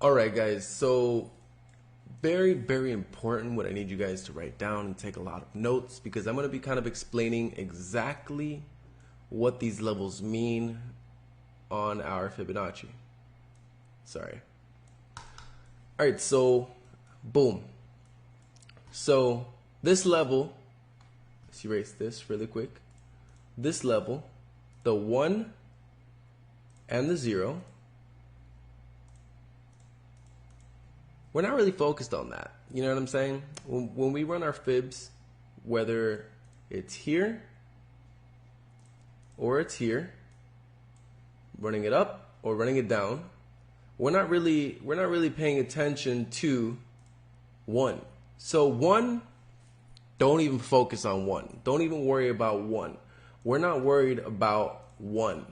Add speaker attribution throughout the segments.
Speaker 1: Alright guys, so very important what I need you guys to write down and take a lot of notes, because I'm going to be kind of explaining exactly what these levels mean on our Fibonacci. Sorry. Alright, so boom. So this level, let's erase this really quick. This level, the 1 and the 0, we're not really focused on that. You know what I'm saying? When we run our fibs, whether it's here or it's here, running it up or running it down, we're not really paying attention to 1. So 1, don't even focus on 1. Don't even worry about 1. We're not worried about 1.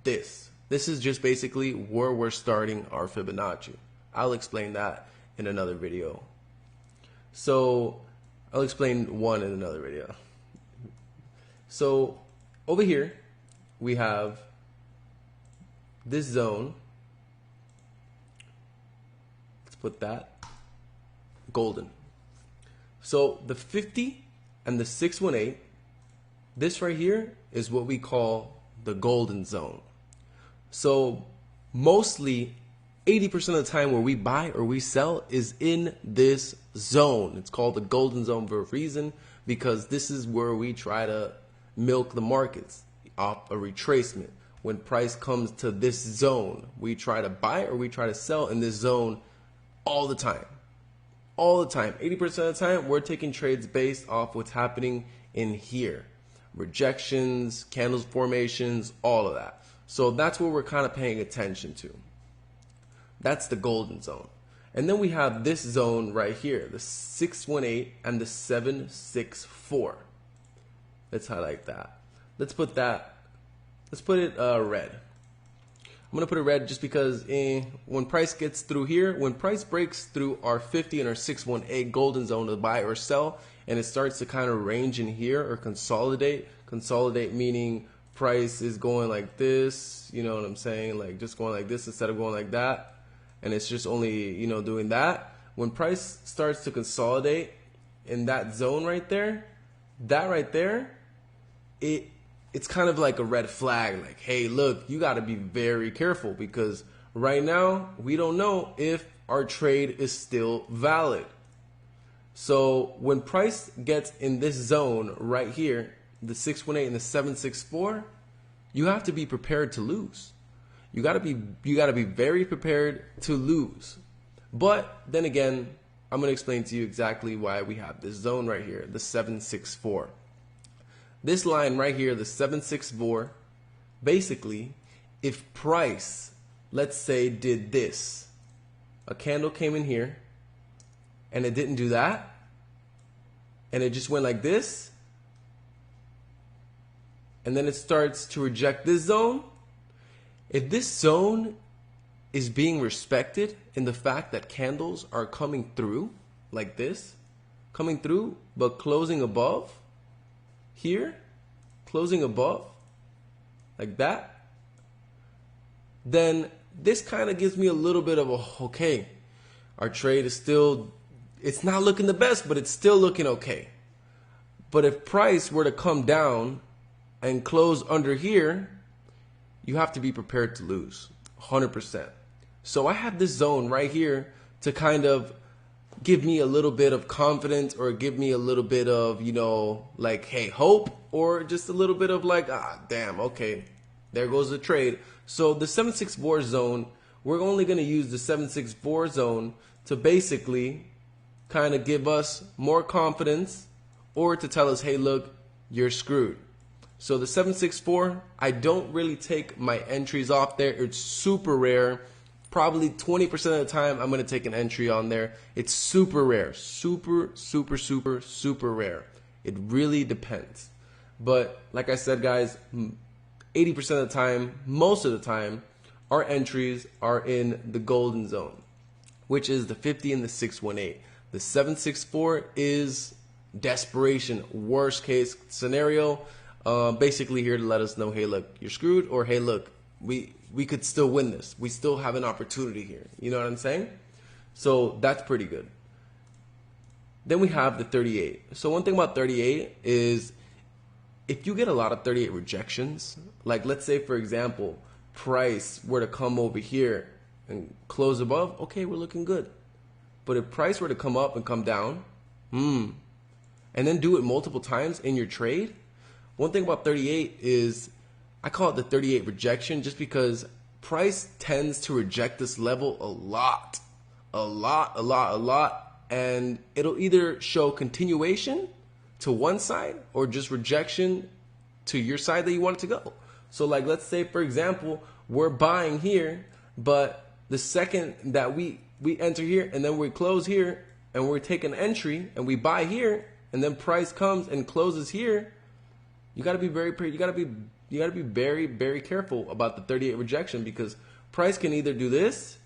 Speaker 1: This is just basically where we're starting our Fibonacci. I'll explain that in another video. So I'll explain 1 in another video. So over here we have this zone. Let's put that golden. So the 50 and the 618, this right here is what we call the golden zone. So mostly 80% of the time where we buy or we sell is in this zone. It's called the golden zone for a reason, because this is where we try to milk the markets off a retracement. When price comes to this zone, we try to buy or we try to sell in this zone all the time. All the time. 80% of the time, we're taking trades based off what's happening in here. Rejections, candles formations, all of that. So that's what we're kind of paying attention to. That's the golden zone. And then we have this zone right here, the 618 and the 764. Let's highlight that. Let's put it red. I'm going to put it red just because when price gets through here, when price breaks through our 50 and our 618 golden zone to buy or sell, and it starts to kind of range in here or consolidate meaning price is going like this, you know what I'm saying, like just going like this instead of going like that, and it's just only, you know, doing that. When price starts to consolidate in that zone right there, that right there, it's kind of like a red flag, like, hey, look, you got to be very careful, because right now we don't know if our trade is still valid. So when price gets in this zone right here, the 618 and the 764, you have to be prepared to lose. You got to be very prepared to lose. But then again, I'm going to explain to you exactly why we have this zone right here, the 764. This line right here, the 764, basically, if price, let's say, did this, a candle came in here and it didn't do that, and it just went like this, and then it starts to reject this zone. If this zone is being respected in the fact that candles are coming through like this, coming through but closing above here, closing above like that, then this kind of gives me a little bit of a, okay, our trade is still, it's not looking the best, but it's still looking okay. But if price were to come down and close under here, you have to be prepared to lose 100%. So I have this zone right here to kind of give me a little bit of confidence, or give me a little bit of, you know, like, hey, hope, or just a little bit of like, damn, okay, there goes the trade. So the 764 zone, we're only going to use the 764 zone to basically kind of give us more confidence, or to tell us, hey, look, you're screwed. So the 764, I don't really take my entries off there. It's super rare. Probably 20% of the time I'm going to take an entry on there. It's super rare. Super rare. It really depends. But like I said, guys, 80% of the time, most of the time, our entries are in the golden zone, which is the 50 and the 618. The 764 is desperation, worst case scenario. Basically here to let us know, hey, look, you're screwed, or hey, look, we could still win this. We still have an opportunity here. You know what I'm saying? So that's pretty good. Then we have the 38. So one thing about 38 is if you get a lot of 38 rejections, like let's say for example, price were to come over here and close above, okay, we're looking good. But if price were to come up and come down, and then do it multiple times in your trade, one thing about 38 is I call it the 38 rejection just because price tends to reject this level a lot. And it'll either show continuation to one side or just rejection to your side that you want it to go. So like, let's say for example, we're buying here, but the second that we enter here and then we close here and we take an entry and we buy here and then price comes and closes here, you got to be very very careful about the 38 rejection, because price can either do this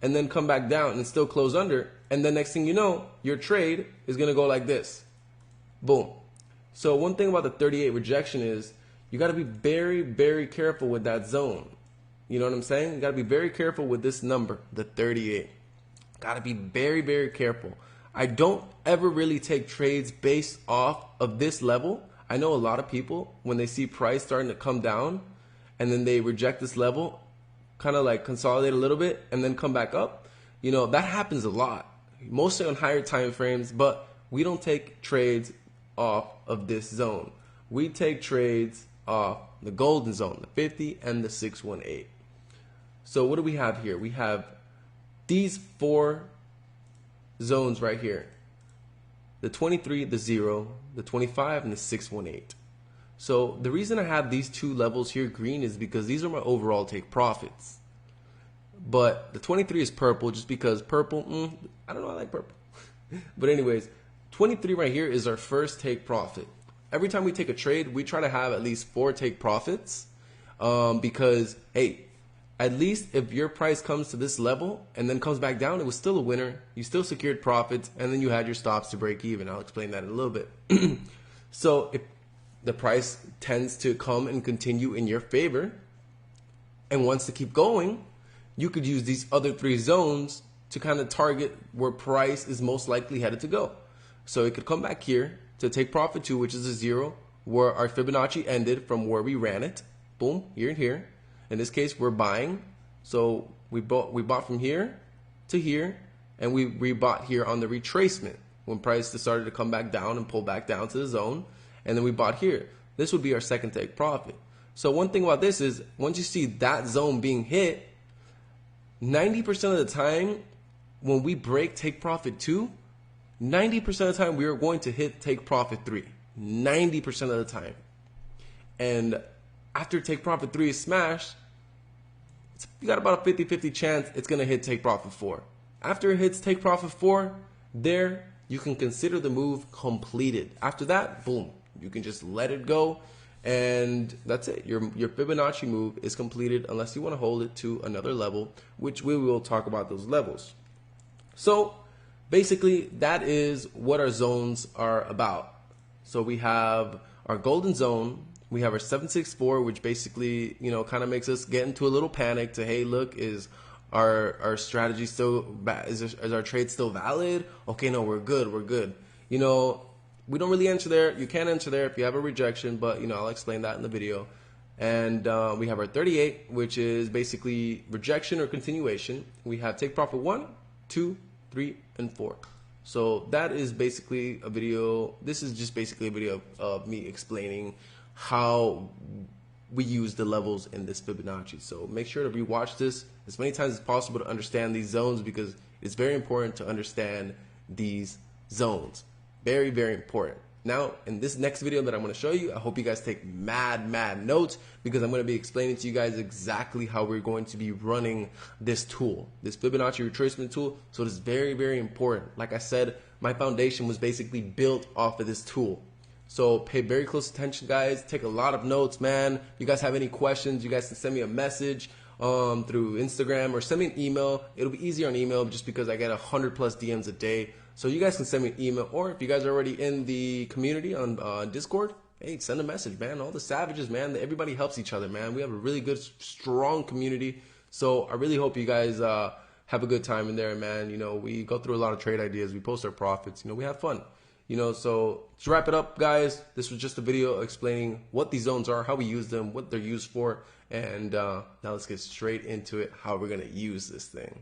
Speaker 1: and then come back down and still close under, and then next thing you know, your trade is going to go like this. Boom. So one thing about the 38 rejection is you got to be very careful with that zone. You know what I'm saying? You got to be very careful with this number, the 38. Got to be very careful. I don't ever really take trades based off of this level. I know a lot of people, when they see price starting to come down and then they reject this level, kind of like consolidate a little bit and then come back up, you know, that happens a lot, mostly on higher time frames. But we don't take trades off of this zone. We take trades off the golden zone, the 50 and the 618. So what do we have here? We have these four zones right here: the 23, the 0, the 25, and the 618. So the reason I have these two levels here green is because these are my overall take profits. But the 23 is purple just because purple, I don't know, I like purple. But anyways, 23 right here is our first take profit. Every time we take a trade, we try to have at least 4 take profits, because, hey, at least if your price comes to this level and then comes back down, it was still a winner. You still secured profits, and then you had your stops to break even. I'll explain that in a little bit. So if the price tends to come and continue in your favor and wants to keep going, you could use these other 3 zones to kind of target where price is most likely headed to go. So it could come back here to take profit 2, which is a 0, where our Fibonacci ended from where we ran it. Boom, here and here. In this case, we're buying. So we bought from here to here, and we rebought here on the retracement when price started to come back down and pull back down to the zone. And then we bought here. This would be our second take profit. So one thing about this is once you see that zone being hit, 90% of the time when we break take profit 2, 90% of the time we are going to hit take profit 3. 90% of the time. And after take profit 3 is smashed, you got about a 50-50 chance it's going to hit take profit 4. After it hits take profit 4, there you can consider the move completed. After that, boom, you can just let it go, and that's it. Your Fibonacci move is completed unless you want to hold it to another level, which we will talk about those levels. So basically, that is what our zones are about. So we have our golden zone. We have our 764, which basically, you know, kind of makes us get into a little panic to, hey, look, is our strategy still, is our trade still valid? Okay, no, we're good. You know, we don't really enter there. You can enter there if you have a rejection, but, you know, I'll explain that in the video. And we have our 38, which is basically rejection or continuation. We have take profit 1, 2, 3, and 4. So that is basically a video. This is just basically a video of me explaining how we use the levels in this Fibonacci. So make sure to rewatch this as many times as possible to understand these zones, because it's very important to understand these zones. Very important. Now, in this next video that I'm going to show you, I hope you guys take mad notes, because I'm going to be explaining to you guys exactly how we're going to be running this tool, this Fibonacci retracement tool. So it is very important. Like I said, my foundation was basically built off of this tool. So pay very close attention, guys. Take a lot of notes, man. If you guys have any questions, you guys can send me a message through Instagram or send me an email. It'll be easier on email just because I get 100+ DMs a day. So you guys can send me an email, or if you guys are already in the community on Discord, hey, send a message, man. All the savages, man. Everybody helps each other, man. We have a really good, strong community. So I really hope you guys have a good time in there, man. You know, we go through a lot of trade ideas. We post our profits. You know, we have fun. You know, so to wrap it up, guys, this was just a video explaining what these zones are, how we use them, what they're used for, and now let's get straight into it, how we're going to use this thing.